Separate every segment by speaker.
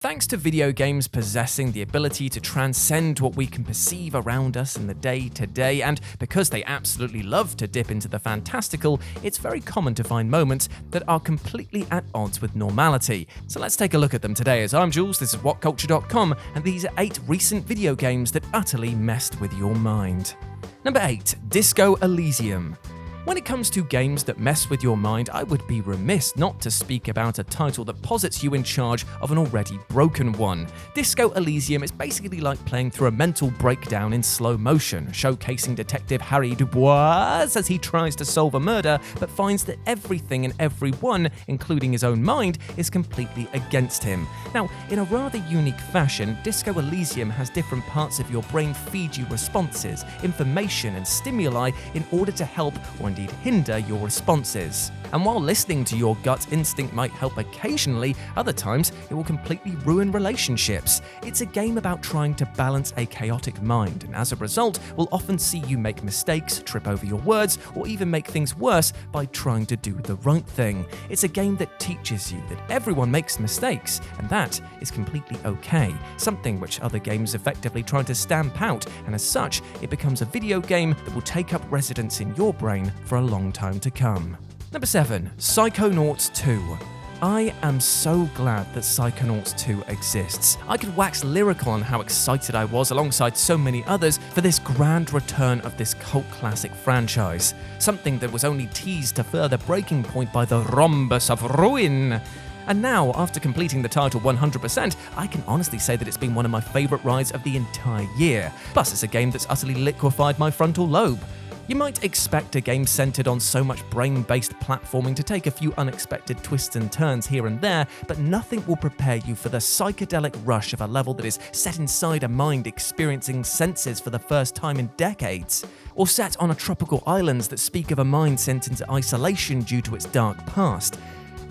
Speaker 1: Thanks to video games possessing the ability to transcend what we can perceive around us in the day-to-day, and because they absolutely love to dip into the fantastical, it's very common to find moments that are completely at odds with normality. So let's take a look at them today. As I'm Jules, this is WhatCulture.com, and these are 8 recent video games that utterly messed with your mind. Number 8. Disco Elysium. When it comes to games that mess with your mind, I would be remiss not to speak about a title that posits you in charge of an already broken one. Disco Elysium is basically like playing through a mental breakdown in slow motion, showcasing Detective Harry Dubois as he tries to solve a murder, but finds that everything and everyone, including his own mind, is completely against him. Now, in a rather unique fashion, Disco Elysium has different parts of your brain feed you responses, information and stimuli in order to help or indeed hinder your responses. And while listening to your gut instinct might help occasionally, other times it will completely ruin relationships. It's a game about trying to balance a chaotic mind, and as a result, will often see you make mistakes, trip over your words, or even make things worse by trying to do the right thing. It's a game that teaches you that everyone makes mistakes, and that is completely okay, something which other games effectively try to stamp out, and as such, it becomes a video game that will take up residence in your brain for a long time to come. Number 7. PSYCHONAUTS 2. I am so glad that PSYCHONAUTS 2 exists. I could wax lyrical on how excited I was alongside so many others for this grand return of this cult classic franchise, something that was only teased to further breaking point by the rhombus of ruin. And now, after completing the title 100%, I can honestly say that it's been one of my favourite rides of the entire year. Plus, it's a game that's utterly liquefied my frontal lobe. You might expect a game centered on so much brain-based platforming to take a few unexpected twists and turns here and there, but nothing will prepare you for the psychedelic rush of a level that is set inside a mind experiencing senses for the first time in decades, or set on a tropical islands that speak of a mind sent into isolation due to its dark past.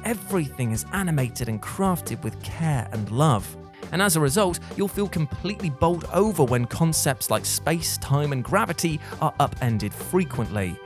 Speaker 1: Everything is animated and crafted with care and love. And as a result, you'll feel completely bowled over when concepts like space, time, and gravity are upended frequently.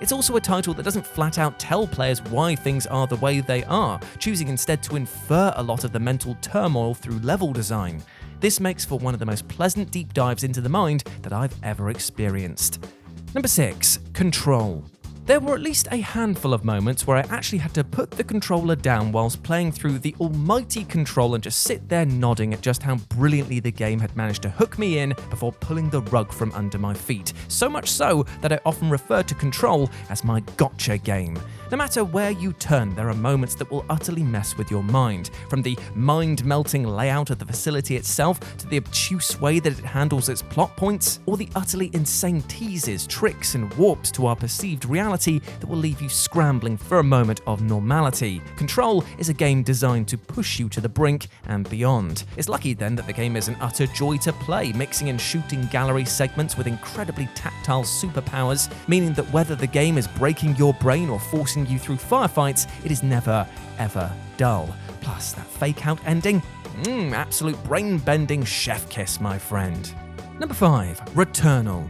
Speaker 1: It's also a title that doesn't flat out tell players why things are the way they are, choosing instead to infer a lot of the mental turmoil through level design. This makes for one of the most pleasant deep dives into the mind that I've ever experienced. Number 6. Control. There were at least a handful of moments where I actually had to put the controller down whilst playing through the almighty Control and just sit there nodding at just how brilliantly the game had managed to hook me in before pulling the rug from under my feet. So much so that I often refer to Control as my gotcha game. No matter where you turn, there are moments that will utterly mess with your mind, from the mind-melting layout of the facility itself to the obtuse way that it handles its plot points, or the utterly insane teases, tricks, and warps to our perceived reality that will leave you scrambling for a moment of normality. Control is a game designed to push you to the brink and beyond. It's lucky then that the game is an utter joy to play, mixing in shooting gallery segments with incredibly tactile superpowers, meaning that whether the game is breaking your brain or forcing you through firefights, it is never, ever dull. Plus, that fake-out ending? Absolute brain-bending chef kiss, my friend. Number 5. Returnal.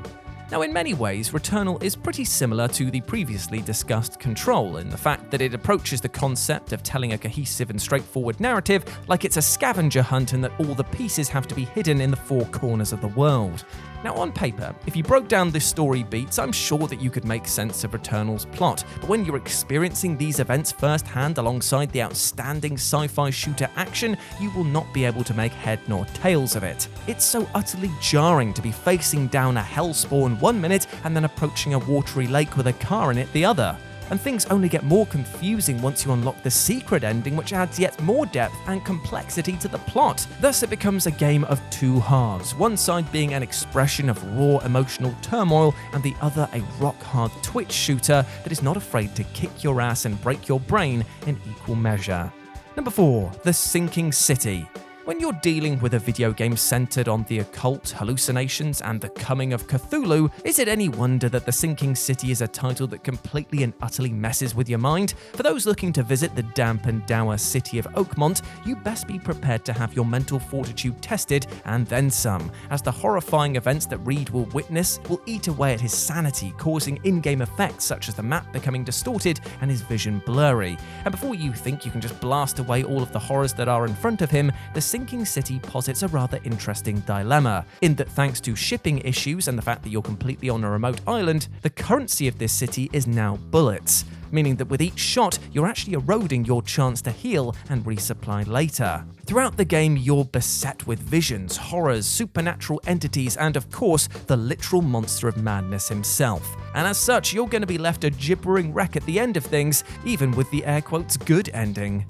Speaker 1: Now, in many ways, Returnal is pretty similar to the previously discussed Control in the fact that it approaches the concept of telling a cohesive and straightforward narrative like it's a scavenger hunt and that all the pieces have to be hidden in the 4 corners of the world. Now, on paper, if you broke down the story beats, I'm sure that you could make sense of Returnal's plot, but when you're experiencing these events firsthand alongside the outstanding sci-fi shooter action, you will not be able to make head nor tails of it. It's so utterly jarring to be facing down a hellspawn 1 minute and then approaching a watery lake with a car in it the other. And things only get more confusing once you unlock the secret ending, which adds yet more depth and complexity to the plot. Thus, it becomes a game of 2 halves, one side being an expression of raw emotional turmoil, and the other a rock-hard twitch shooter that is not afraid to kick your ass and break your brain in equal measure. Number 4. The Sinking City. When you're dealing with a video game centered on the occult, hallucinations, and the coming of Cthulhu, is it any wonder that The Sinking City is a title that completely and utterly messes with your mind? For those looking to visit the damp and dour city of Oakmont, you best be prepared to have your mental fortitude tested and then some, as the horrifying events that Reed will witness will eat away at his sanity, causing in-game effects such as the map becoming distorted and his vision blurry. And before you think you can just blast away all of the horrors that are in front of him, The Sinking City posits a rather interesting dilemma, in that thanks to shipping issues and the fact that you're completely on a remote island, the currency of this city is now bullets, meaning that with each shot, you're actually eroding your chance to heal and resupply later. Throughout the game, you're beset with visions, horrors, supernatural entities, and of course, the literal monster of madness himself. And as such, you're going to be left a gibbering wreck at the end of things, even with the air quotes good ending.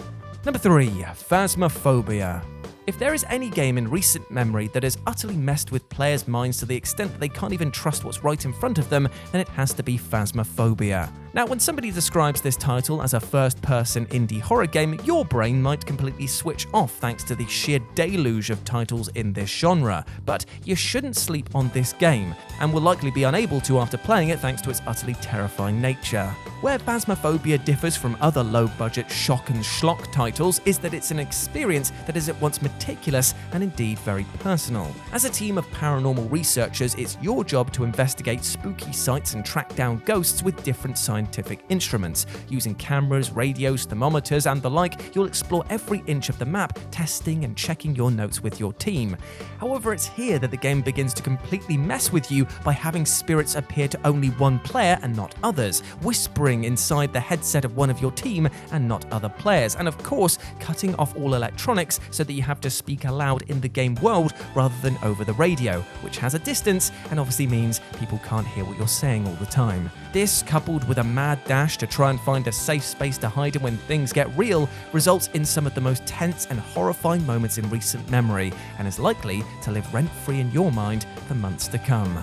Speaker 1: Number 3, PHASMOPHOBIA. If there is any game in recent memory that has utterly messed with players' minds to the extent that they can't even trust what's right in front of them, then it has to be PHASMOPHOBIA. Now, when somebody describes this title as a first-person indie horror game, your brain might completely switch off thanks to the sheer deluge of titles in this genre. But you shouldn't sleep on this game, and will likely be unable to after playing it thanks to its utterly terrifying nature. Where PHASMOPHOBIA differs from other low-budget shock and schlock titles is that it's an experience that is at once meticulous and indeed very personal. As a team of paranormal researchers, it's your job to investigate spooky sites and track down ghosts with different scientific instruments. Using cameras, radios, thermometers, and the like, you'll explore every inch of the map, testing and checking your notes with your team. However, it's here that the game begins to completely mess with you by having spirits appear to only one player and not others, whispering inside the headset of one of your team and not other players, and of course, cutting off all electronics so that you have to speak aloud in the game world rather than over the radio, which has a distance and obviously means people can't hear what you're saying all the time. This, coupled with a mad dash to try and find a safe space to hide in when things get real, results in some of the most tense and horrifying moments in recent memory, and is likely to live rent-free in your mind for months to come.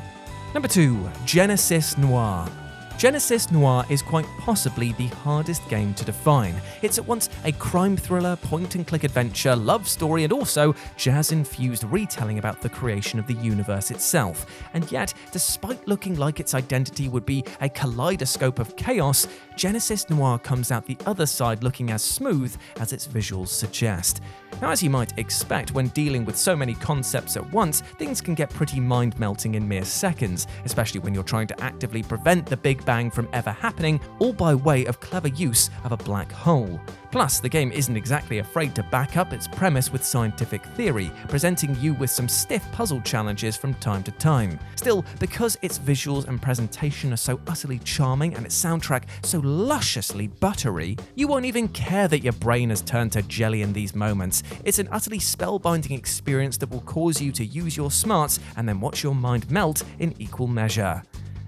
Speaker 1: Number 2, Genesis Noir. Genesis Noir is quite possibly the hardest game to define. It's at once a crime thriller, point-and-click adventure, love story, and also jazz-infused retelling about the creation of the universe itself. And yet, despite looking like its identity would be a kaleidoscope of chaos, Genesis Noir comes out the other side looking as smooth as its visuals suggest. Now, as you might expect, when dealing with so many concepts at once, things can get pretty mind-melting in mere seconds, especially when you're trying to actively prevent the Big Bang from ever happening, all by way of clever use of a black hole. Plus, the game isn't exactly afraid to back up its premise with scientific theory, presenting you with some stiff puzzle challenges from time to time. Still, because its visuals and presentation are so utterly charming and its soundtrack so lusciously buttery, you won't even care that your brain has turned to jelly in these moments. It's an utterly spellbinding experience that will cause you to use your smarts and then watch your mind melt in equal measure.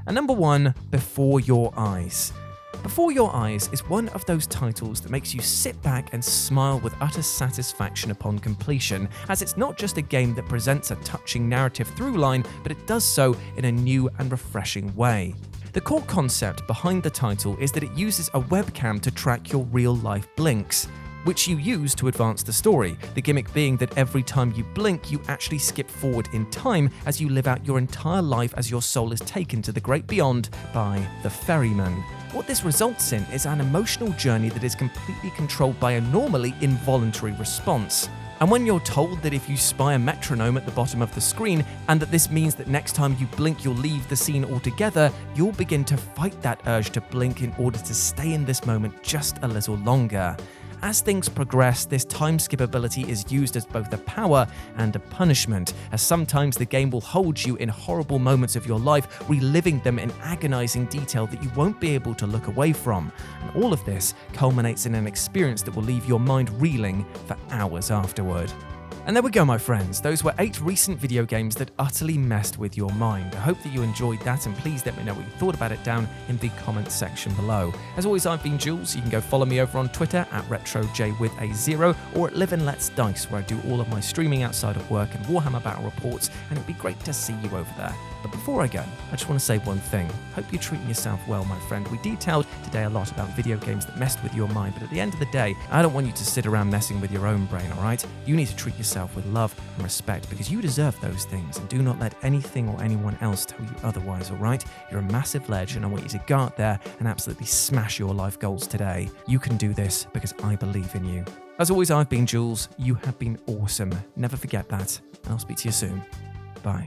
Speaker 1: And number 1, Before Your Eyes. Before Your Eyes is one of those titles that makes you sit back and smile with utter satisfaction upon completion, as it's not just a game that presents a touching narrative through line, but it does so in a new and refreshing way. The core concept behind the title is that it uses a webcam to track your real-life blinks, which you use to advance the story, the gimmick being that every time you blink, you actually skip forward in time as you live out your entire life as your soul is taken to the great beyond by the ferryman. What this results in is an emotional journey that is completely controlled by a normally involuntary response. And when you're told that if you spy a metronome at the bottom of the screen, and that this means that next time you blink you'll leave the scene altogether, you'll begin to fight that urge to blink in order to stay in this moment just a little longer. As things progress, this time skip ability is used as both a power and a punishment, as sometimes the game will hold you in horrible moments of your life, reliving them in agonizing detail that you won't be able to look away from. And all of this culminates in an experience that will leave your mind reeling for hours afterward. And there we go, my friends. Those were 8 recent video games that utterly messed with your mind. I hope that you enjoyed that, and please let me know what you thought about it down in the comments section below. As always, I've been Jules. You can go follow me over on Twitter at RetroJ or at Live and Let's Dice, where I do all of my streaming outside of work and Warhammer Battle reports, and it'd be great to see you over there. But before I go, I just want to say one thing. Hope you're treating yourself well, my friend. We detailed today a lot about video games that messed with your mind, but at the end of the day, I don't want you to sit around messing with your own brain, alright? You need to treat yourself with love and respect, because you deserve those things, and do not let anything or anyone else tell you otherwise, alright? You're a massive ledge, and I want you to go out there and absolutely smash your life goals today. You can do this because I believe in you. As always, I've been Jules. You have been awesome. Never forget that, and I'll speak to you soon. Bye.